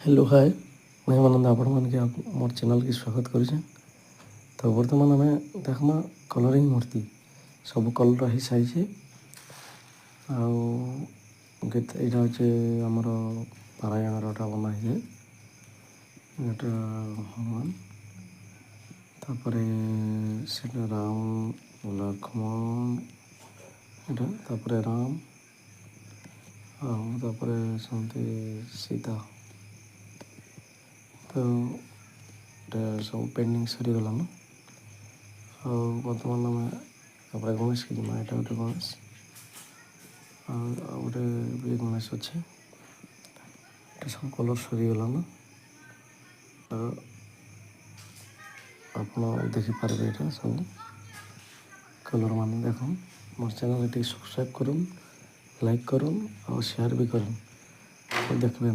Hello hi मैं हेमानंद आपण मानके मोर चैनल की स्वागत करुछे। तो बर्तमान आम देखमा कलरिंग मूर्ति सब कलर हो सारी आईटा हे आमर पारायणटा बना है एटा हनुमान तापर से राम लक्ष्मण एटा तापर राम तापर समती सीता तो सब पेंडिंग सरीगलान बर्तमान आम गणेश की जिमा यहाँ गोटे गणेश गोटे भी गणेश अच्छे सब कलर सरीगलान आप देखिपारे यहाँ सब कलर मान देख मोर चैनल सब्सक्राइब करूँ लाइक करूँ और शेयर भी करूँ देखिए।